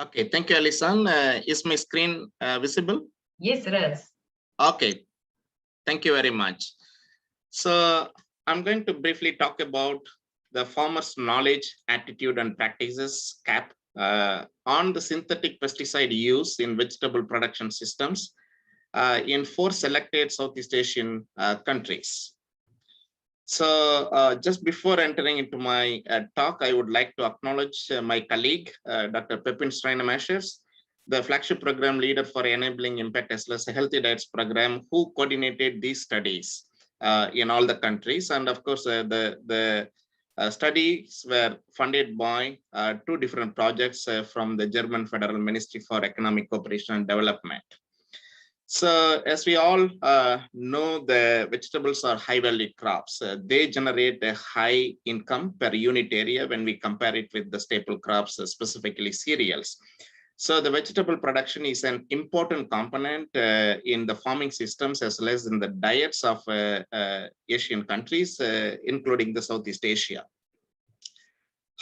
Okay, thank you, Alison. Is my screen visible? Yes, it is. Okay, thank you very much. So I'm going to briefly talk about the farmers' knowledge, attitude, and practices (CAP) on the synthetic pesticide use in vegetable production systems in 4 selected Southeast Asian countries. So just before entering into my talk, I would like to acknowledge my colleague, Dr. Pepin Srinivasan, the flagship program leader for enabling impact as well as a healthy diets program, who coordinated these studies in all the countries. And of course, the studies were funded by 2 different projects from the German Federal Ministry for Economic Cooperation and Development. So as we all know, the vegetables are high value crops. They generate a high income per unit area when we compare it with the staple crops, specifically cereals. So the vegetable production is an important component in the farming systems as well as in the diets of Asian countries, including the Southeast Asia.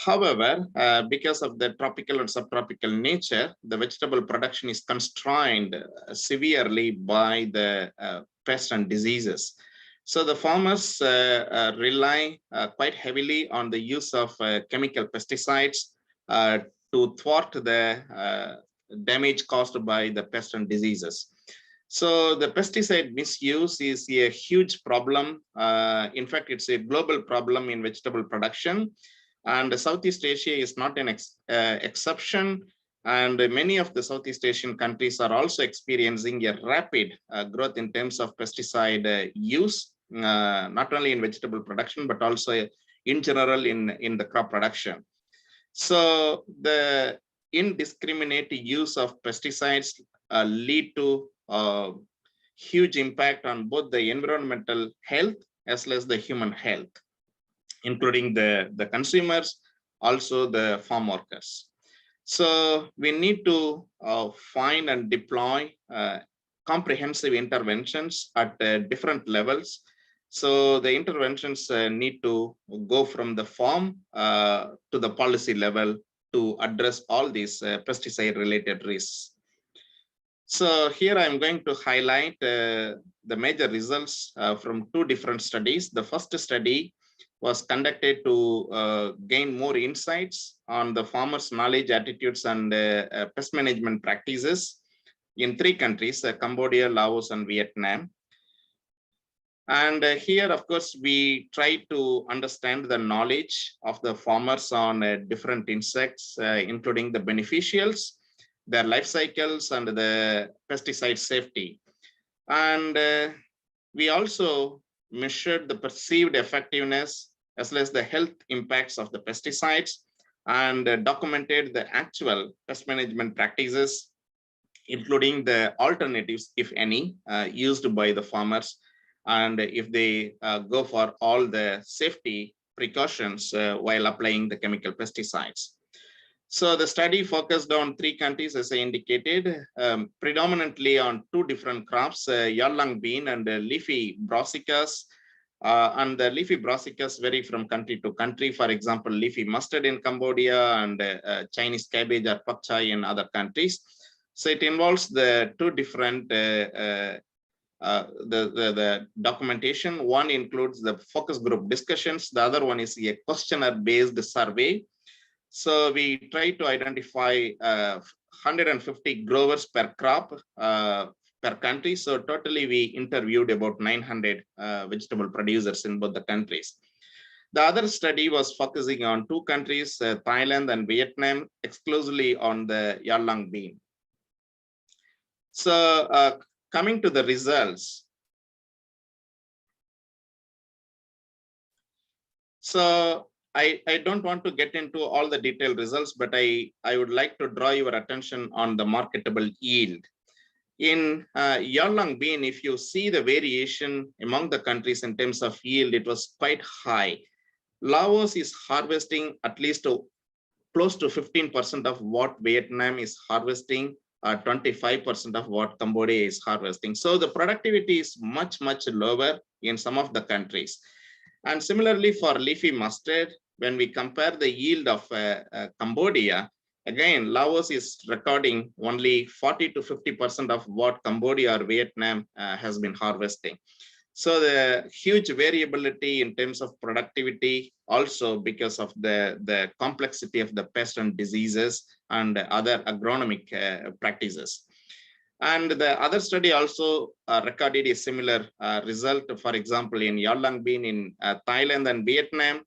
However, because of the tropical and subtropical nature, the vegetable production is constrained severely by the pests and diseases. So the farmers rely quite heavily on the use of chemical pesticides to thwart the damage caused by the pests and diseases. So the pesticide misuse is a huge problem. In fact, it's a global problem in vegetable production. And Southeast Asia is not an exception. And many of the Southeast Asian countries are also experiencing a rapid growth in terms of pesticide use, not only in vegetable production, but also in general in the crop production. So the indiscriminate use of pesticides lead to huge impact on both the environmental health as well as the human health, including the consumers, also the farm workers. So we need to find and deploy comprehensive interventions at different levels. So the interventions need to go from the farm to the policy level to address all these pesticide related risks. So here I'm going to highlight the major results from 2 different studies. The first study was conducted to gain more insights on the farmers' knowledge, attitudes, and pest management practices in 3 countries, Cambodia, Laos, and Vietnam. And here, of course, we try to understand the knowledge of the farmers on different insects, including the beneficials, their life cycles, and the pesticide safety. And we also measured the perceived effectiveness as well as the health impacts of the pesticides, and documented the actual pest management practices, including the alternatives, if any, used by the farmers, and if they go for all the safety precautions while applying the chemical pesticides. So the study focused on 3 countries, as I indicated, predominantly on 2 different crops, yallang bean and leafy brassicas. And the leafy brassicas vary from country to country. For example, leafy mustard in Cambodia and Chinese cabbage or pak chai in other countries. So it involves the 2 different the documentation. One includes the focus group discussions. The other one is a questionnaire-based survey. So we try to identify 150 growers per crop per country. So totally we interviewed about 900 vegetable producers in both the countries. The other study was focusing on 2 countries, Thailand and Vietnam, exclusively on the yallang bean. So coming to the results. So I don't want to get into all the detailed results, but I would like to draw your attention on the marketable yield. In yallang bean, if you see the variation among the countries in terms of yield, it was quite high. Laos is harvesting at least close to 15% of what Vietnam is harvesting, 25% of what Cambodia is harvesting. So the productivity is much, much lower in some of the countries. And similarly for leafy mustard, when we compare the yield of Cambodia Again, Laos is recording only 40 to 50% of what Cambodia or Vietnam has been harvesting. So the huge variability in terms of productivity, also because of the complexity of the pest and diseases and other agronomic practices. And the other study also recorded a similar result. For example, in Yallang bean in Thailand and Vietnam,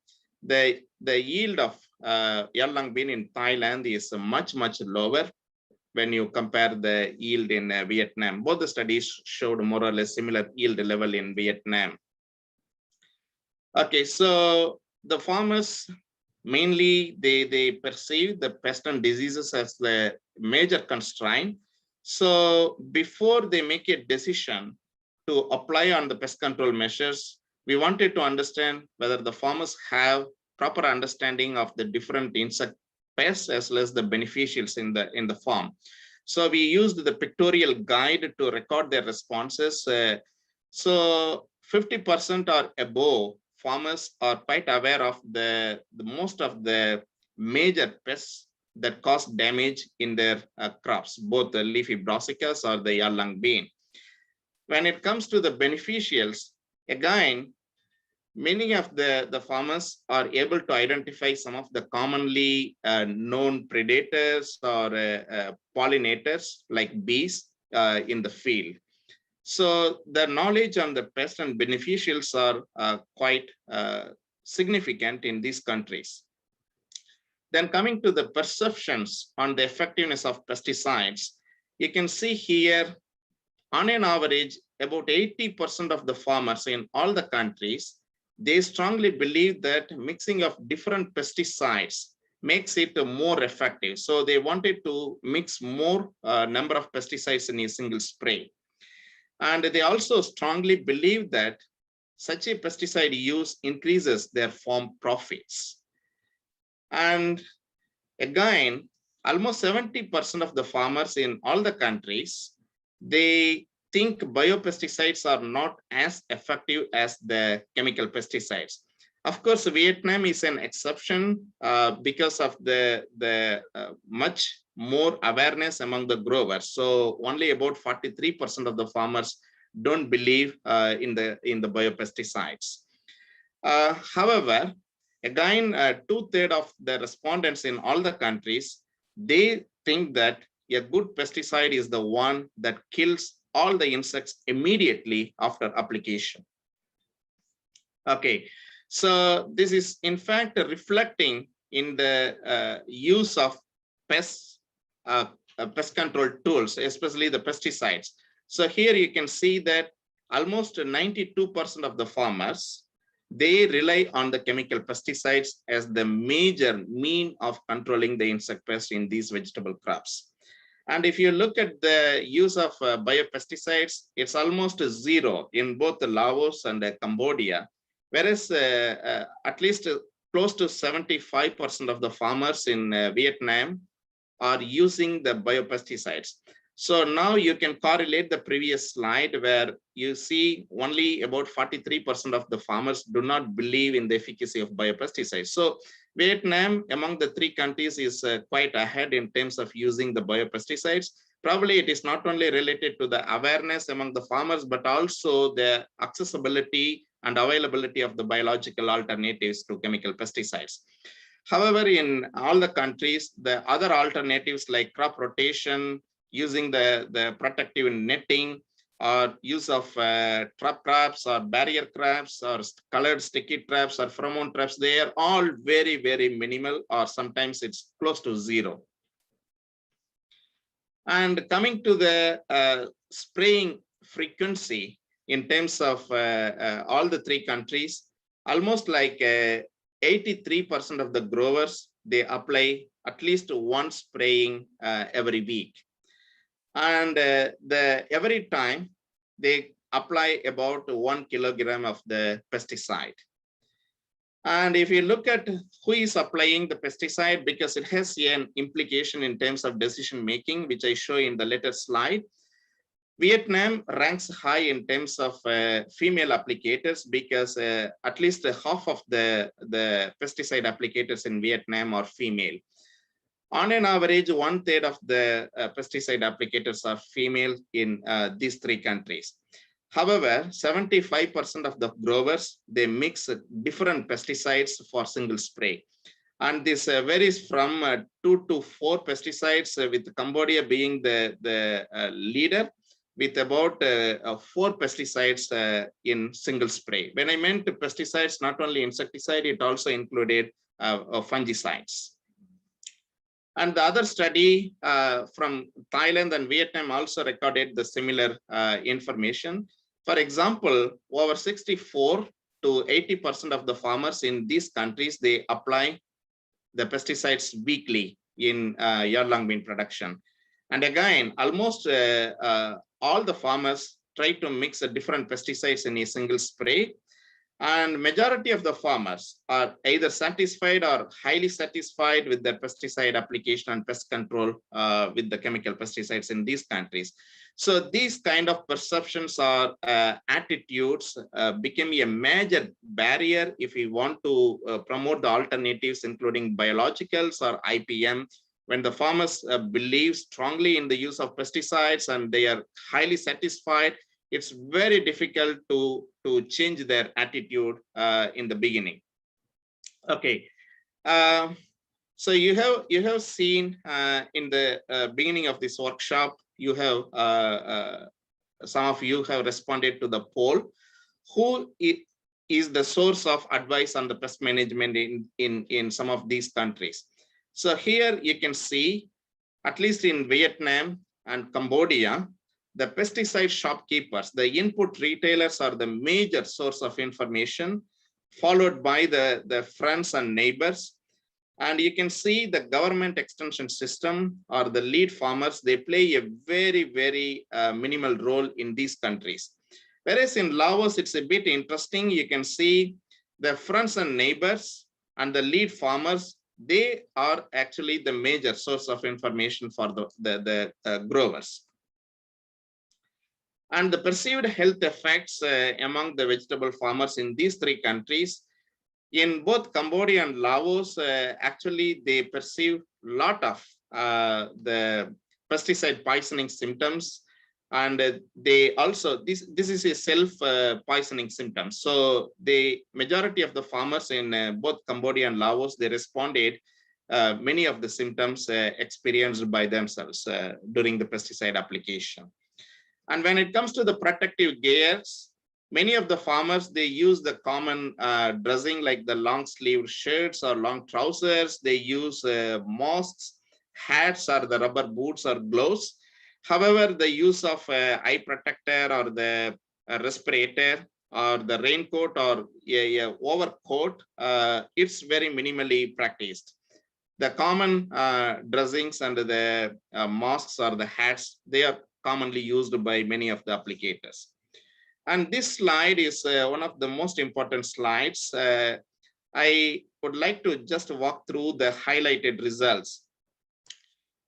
the yield of Yallang bean in Thailand is much lower when you compare the yield in Vietnam. Both the studies showed more or less similar yield level in Vietnam. Okay, so the farmers mainly they perceive the pest and diseases as the major constraint. So before they make a decision to apply on the pest control measures, we wanted to understand whether the farmers have proper understanding of the different insect pests as well as the beneficials in the farm. So we used the pictorial guide to record their responses. So 50% or above farmers are quite aware of the most of the major pests that cause damage in their crops, both the leafy brassicas or the yallang bean. When it comes to the beneficials, again, many of the farmers are able to identify some of the commonly known predators or pollinators like bees in the field. So the knowledge on the pests and beneficials are quite significant in these countries. Then coming to the perceptions on the effectiveness of pesticides, you can see here, on an average, about 80% of the farmers in all the countries, they strongly believe that mixing of different pesticides makes it more effective. So they wanted to mix more number of pesticides in a single spray. And they also strongly believe that such a pesticide use increases their farm profits. And again, almost 70% of the farmers in all the countries, they think biopesticides are not as effective as the chemical pesticides. Of course, Vietnam is an exception because of the much more awareness among the growers. So only about 43% of the farmers don't believe in the biopesticides. However, again, 2/3 of the respondents in all the countries, they think that a good pesticide is the one that kills all the insects immediately after application. Okay, so this is in fact reflecting in the use of pest control tools, especially the pesticides. So here you can see that almost 92% of the farmers, they rely on the chemical pesticides as the major mean of controlling the insect pest in these vegetable crops. And if you look at the use of biopesticides, it's almost zero in both the Laos and Cambodia, whereas at least close to 75% of the farmers in Vietnam are using the biopesticides. So now you can correlate the previous slide where you see only about 43% of the farmers do not believe in the efficacy of biopesticides. So Vietnam, among the three countries, is quite ahead in terms of using the biopesticides. Probably it is not only related to the awareness among the farmers, but also the accessibility and availability of the biological alternatives to chemical pesticides. However, in all the countries, the other alternatives like crop rotation, using the protective netting, or use of trap traps or barrier traps or colored sticky traps or pheromone traps, they are all very, very minimal, or sometimes it's close to zero. And coming to the spraying frequency in terms of all the three countries, almost like 83% of the growers, they apply at least one spraying every week. And every time they apply about 1 kilogram of the pesticide. And if you look at who is applying the pesticide, because it has an implication in terms of decision making, which I show in the later slide, Vietnam ranks high in terms of female applicators, because at least half of the pesticide applicators in Vietnam are female. On an average, 1/3 of the pesticide applicators are female in these three countries. However, 75% of the growers, they mix different pesticides for single spray. And this varies from 2 to 4 pesticides, with Cambodia being the leader, with about 4 pesticides in single spray. When I meant pesticides, not only insecticide, it also included fungicides. And the other study from Thailand and Vietnam also recorded the similar information. For example, over 64 to 80% of the farmers in these countries, they apply the pesticides weekly in year-long bean production. And again, almost all the farmers try to mix different pesticides in a single spray. And majority of the farmers are either satisfied or highly satisfied with their pesticide application and pest control with the chemical pesticides in these countries. So these kind of perceptions or attitudes became a major barrier if we want to promote the alternatives, including biologicals or IPM. When the farmers believe strongly in the use of pesticides and they are highly satisfied, it's very difficult to change their attitude in the beginning. Okay, so you have seen in the beginning of this workshop, you have some of you have responded to the poll. Who is the source of advice on the pest management in some of these countries? So here you can see, at least in Vietnam and Cambodia, the pesticide shopkeepers, the input retailers are the major source of information, followed by the friends and neighbors. And you can see the government extension system or the lead farmers, they play a very, very minimal role in these countries. Whereas in Laos, it's a bit interesting. You can see the friends and neighbors and the lead farmers, they are actually the major source of information for the growers. And the perceived health effects among the vegetable farmers in these three countries, in both Cambodia and Laos, actually they perceive a lot of the pesticide poisoning symptoms, and they also, this is a self-poisoning symptom. So the majority of the farmers in both Cambodia and Laos, they responded many of the symptoms experienced by themselves during the pesticide application. And when it comes to the protective gears, many of the farmers, they use the common dressing like the long sleeve shirts or long trousers. They use masks, hats, or the rubber boots or gloves. However, the use of eye protector or the respirator or the raincoat or a overcoat, it's very minimally practiced. The common dressings and the masks or the hats, they are commonly used by many of the applicators. And this slide is one of the most important slides. I would like to just walk through the highlighted results.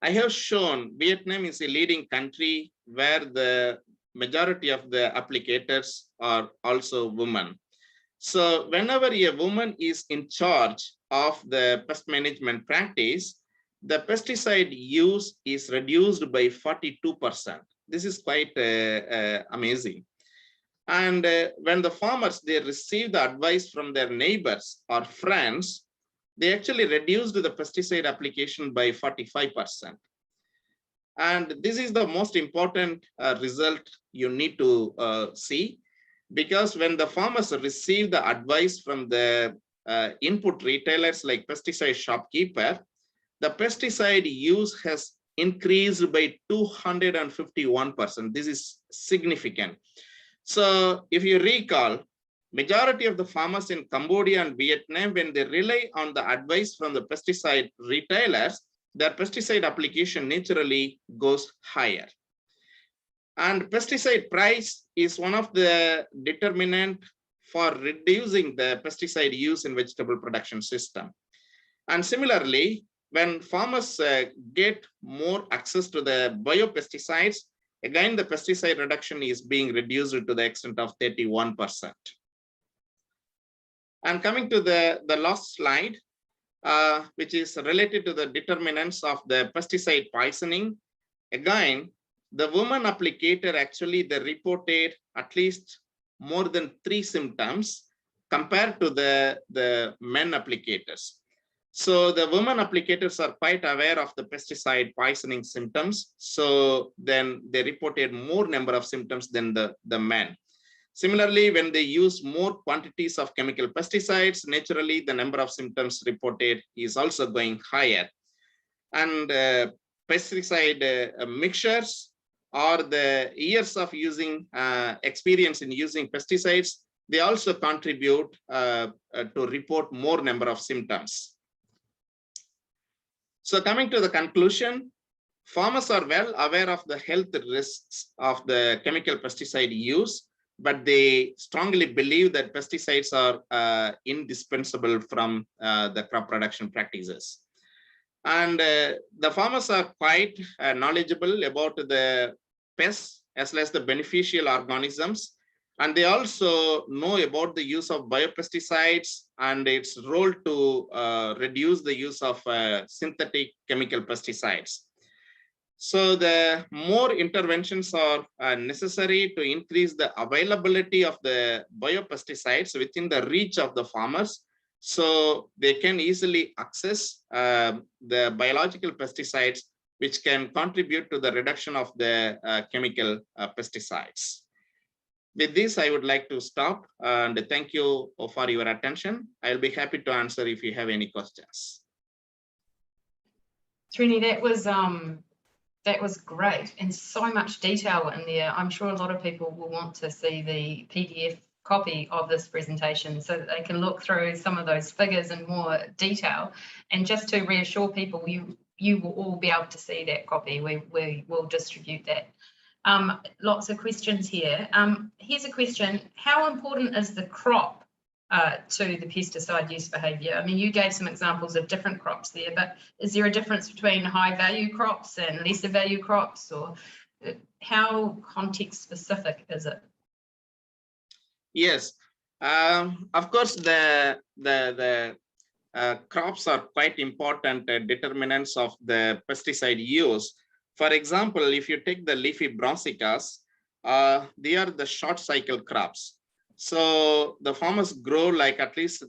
I have shown Vietnam is a leading country where the majority of the applicators are also women. So whenever a woman is in charge of the pest management practice, the pesticide use is reduced by 42%. This is quite amazing. And when the farmers, they receive the advice from their neighbors or friends, they actually reduced the pesticide application by 45%. And this is the most important result you need to see, because when the farmers receive the advice from the input retailers like pesticide shopkeeper, the pesticide use has increased by 251%. This is significant. So if you recall, majority of the farmers in Cambodia and Vietnam, when they rely on the advice from the pesticide retailers, their pesticide application naturally goes higher. And pesticide price is one of the determinant for reducing the pesticide use in vegetable production system. And similarly, when farmers get more access to the biopesticides, again, the pesticide reduction is being reduced to the extent of 31%. And coming to the last slide, which is related to the determinants of the pesticide poisoning. Again, the woman applicator actually they reported at least more than 3 symptoms compared to the men applicators. So the women applicators are quite aware of the pesticide poisoning symptoms. So then they reported more number of symptoms than the men. Similarly, when they use more quantities of chemical pesticides, naturally the number of symptoms reported is also going higher. And pesticide mixtures or the years of using experience in using pesticides, they also contribute to report more number of symptoms. So coming to the conclusion, farmers are well aware of the health risks of the chemical pesticide use, but they strongly believe that pesticides are indispensable from the crop production practices. And the farmers are quite knowledgeable about the pests as well as the beneficial organisms. And they also know about the use of biopesticides and its role to reduce the use of synthetic chemical pesticides. So the more interventions are necessary to increase the availability of the biopesticides within the reach of the farmers, so they can easily access the biological pesticides, which can contribute to the reduction of the chemical pesticides. With this, I would like to stop and thank you for your attention. I'll be happy to answer if you have any questions. Srini, that was great and so much detail in there. I'm sure a lot of people will want to see the PDF copy of this presentation so that they can look through some of those figures in more detail. And just to reassure people, you will all be able to see that copy. We will distribute that. Lots of questions here. Here's a question. How important is the crop to the pesticide use behaviour? I mean, you gave some examples of different crops there, but is there a difference between high value crops and lesser value crops, or how context specific is it? Yes, of course, the crops are quite important determinants of the pesticide use. For example, if you take the leafy brassicas, they are the short cycle crops. So the farmers grow like at least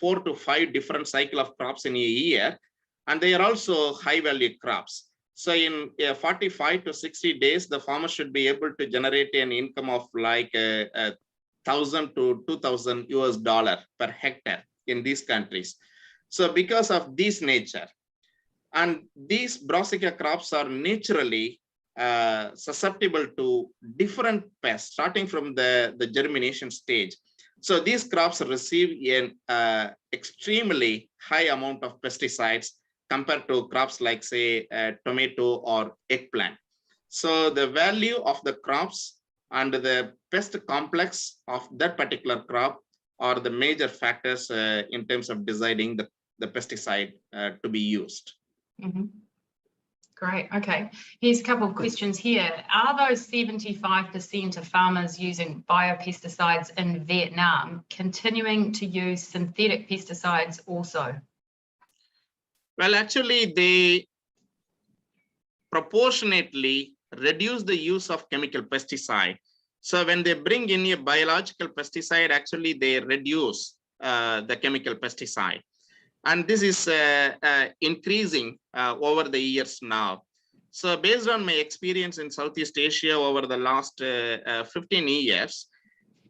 4 to 5 different cycle of crops in a year, and they are also high value crops. So in 45 to 60 days, the farmer should be able to generate an income of like $1,000 to $2,000 per hectare in these countries. So because of this nature, and these brassica crops are naturally susceptible to different pests starting from the germination stage. So these crops receive an extremely high amount of pesticides compared to crops like, say, tomato or eggplant. So the value of the crops and the pest complex of that particular crop are the major factors in terms of deciding the pesticide to be used. Mm-hmm. Great. Okay. Here's a couple of questions here. Are those 75% of farmers using biopesticides in Vietnam continuing to use synthetic pesticides also? Well, actually, they proportionately reduce the use of chemical pesticide. So when they bring in a biological pesticide, actually they reduce the chemical pesticide. And this is increasing over the years now. So based on my experience in Southeast Asia over the last 15 years,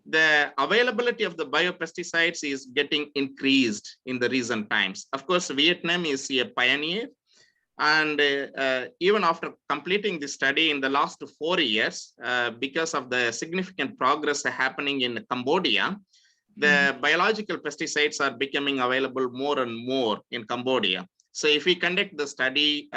the availability of the biopesticides is getting increased in the recent times. Of course, Vietnam is a pioneer. And even after completing the study in the last 4 years, because of the significant progress happening in Cambodia, the biological pesticides are becoming available more and more in Cambodia. So if we conduct the study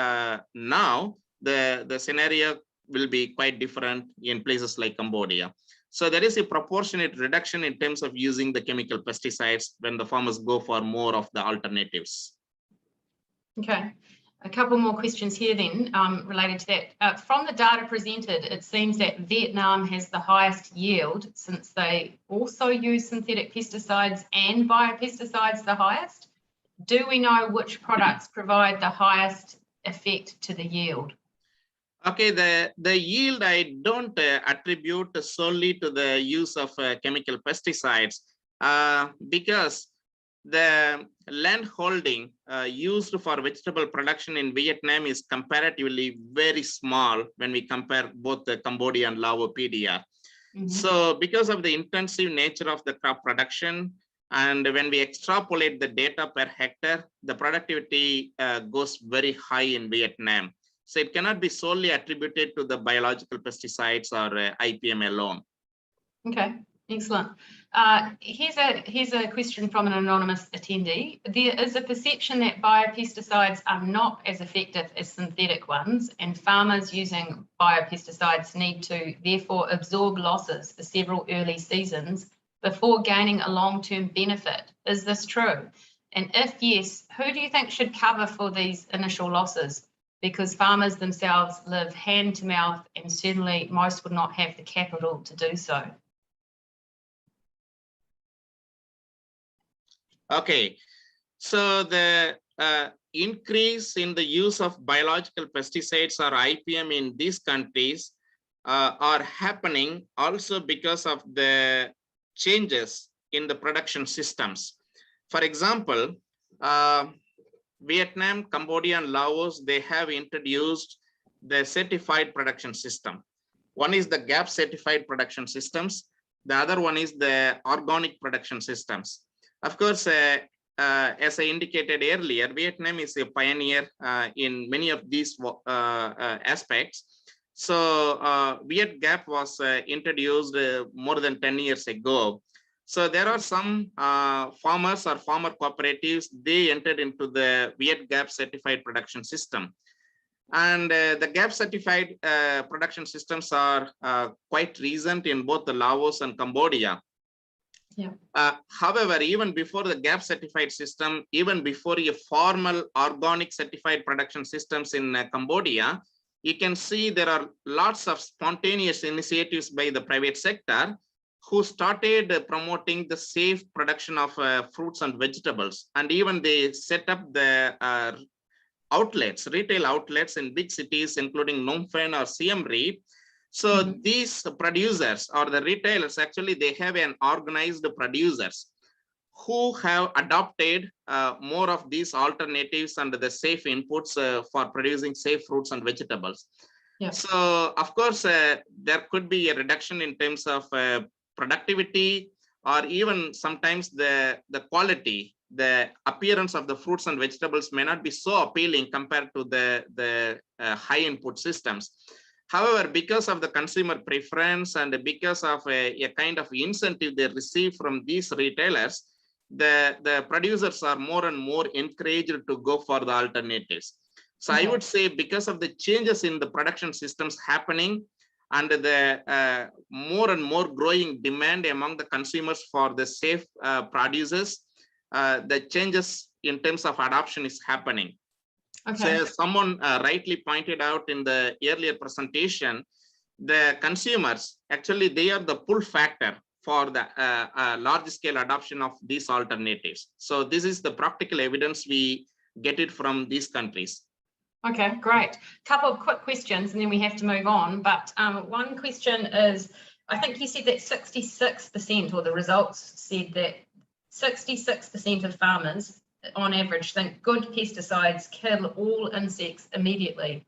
now, the scenario will be quite different in places like Cambodia. So there is a proportionate reduction in terms of using the chemical pesticides when the farmers go for more of the alternatives. Okay. A couple more questions here then related to that. From the data presented, it seems that Vietnam has the highest yield since they also use synthetic pesticides and biopesticides the highest. do we know which products provide the highest effect to the yield? Okay, the yield I don't attribute solely to the use of chemical pesticides because the land holding used for vegetable production in Vietnam is comparatively very small when we compare both the Cambodia and Lao PDR. So because of the intensive nature of the crop production, and when we extrapolate the data per hectare, the productivity goes very high in Vietnam. So it cannot be solely attributed to the biological pesticides or IPM alone. Okay, excellent. Here's a question from an anonymous attendee. There is a perception that biopesticides are not as effective as synthetic ones, and farmers using biopesticides need to therefore absorb losses for several early seasons before gaining a long-term benefit. Is this true? And if yes, who do you think should cover for these initial losses? Because farmers themselves live hand to mouth, and certainly most would not have the capital to do so. Okay, so the increase in the use of biological pesticides or IPM in these countries are happening also because of the changes in the production systems. For example, Vietnam, Cambodia, and Laos, they have introduced the certified production system. One is the GAP certified production systems. The other one is the organic production systems. Of course, as I indicated earlier, Vietnam is a pioneer in many of these aspects. So Viet GAP was introduced more than 10 years ago. So there are some farmers or farmer cooperatives, they entered into the Viet GAP certified production system. And the GAP certified production systems are quite recent in both the Laos and Cambodia. Yeah. However, even before the GAP certified system, even before a formal organic certified production systems in Cambodia, you can see there are lots of spontaneous initiatives by the private sector who started promoting the safe production of fruits and vegetables. And even they set up the outlets, retail outlets in big cities, including Phnom Penh or Siem Reap. So these producers or the retailers, actually, they have an organized producers who have adopted more of these alternatives and the safe inputs for producing safe fruits and vegetables. Yeah. So, of course, there could be a reduction in terms of productivity, or even sometimes the quality, the appearance of the fruits and vegetables may not be so appealing compared to the high input systems. However, because of the consumer preference and because of a kind of incentive they receive from these retailers, the producers are more and more encouraged to go for the alternatives. So I would say because of the changes in the production systems happening and the more and more growing demand among the consumers for the safe producers, the changes in terms of adoption is happening. So as someone rightly pointed out in the earlier presentation, the consumers, actually, they are the pull factor for the large scale adoption of these alternatives. So this is the practical evidence we get it from these countries. Okay, great. Couple of quick questions and then we have to move on. But one question is, I think you said that 66%, or the results said that 66% of farmers on average think good pesticides kill all insects immediately.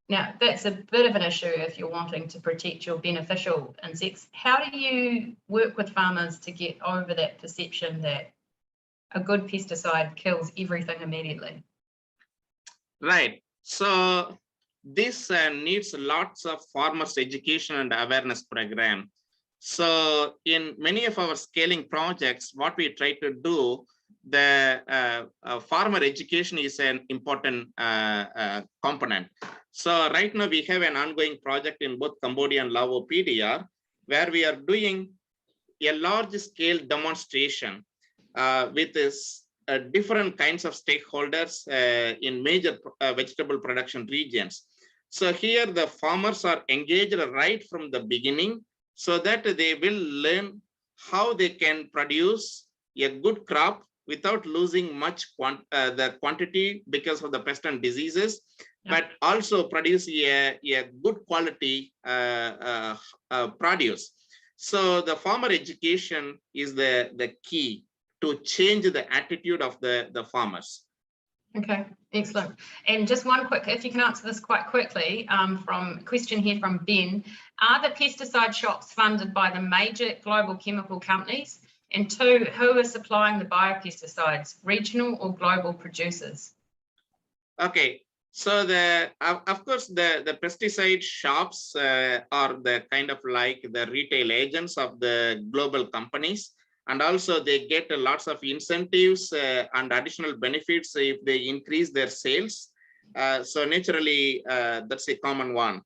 Now, that's a bit of an issue if you're wanting to protect your beneficial insects. How do you work with farmers to get over that perception that a good pesticide kills everything immediately? Right. So this needs lots of farmers education and awareness program. So in many of our scaling projects, what we try to do, the farmer education is an important component. So right now we have an ongoing project in both Cambodia and Lao PDR, where we are doing a large scale demonstration with this different kinds of stakeholders in major vegetable production regions. So here the farmers are engaged right from the beginning so that they will learn how they can produce a good crop without losing much the quantity because of the pest and diseases, Yeah. but also produce a good quality produce. So the farmer education is the key to change the attitude of the farmers. Okay, excellent. And just one quick, if you can answer this quite quickly, from a question here from Ben, are the pesticide shops funded by the major global chemical companies? And two, who are supplying the biopesticides, regional or global producers? Okay, so of course the pesticide shops are the kind of like the retail agents of the global companies. And also they get lots of incentives and additional benefits if they increase their sales. So naturally, that's a common one.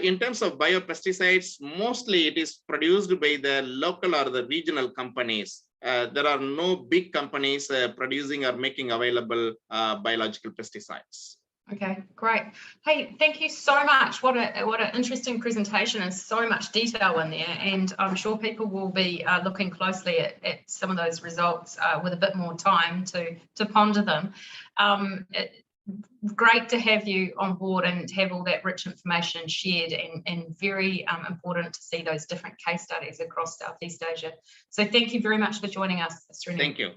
In terms of biopesticides, mostly it is produced by the local or the regional companies. There are no big companies producing or making available biological pesticides. Okay, great. Hey, thank you so much. What an interesting presentation, and so much detail in there. And I'm sure people will be looking closely at some of those results with a bit more time to ponder them. Great to have you on board and have all that rich information shared, and very important to see those different case studies across Southeast Asia. So thank you very much for joining us, Srini. Thank you.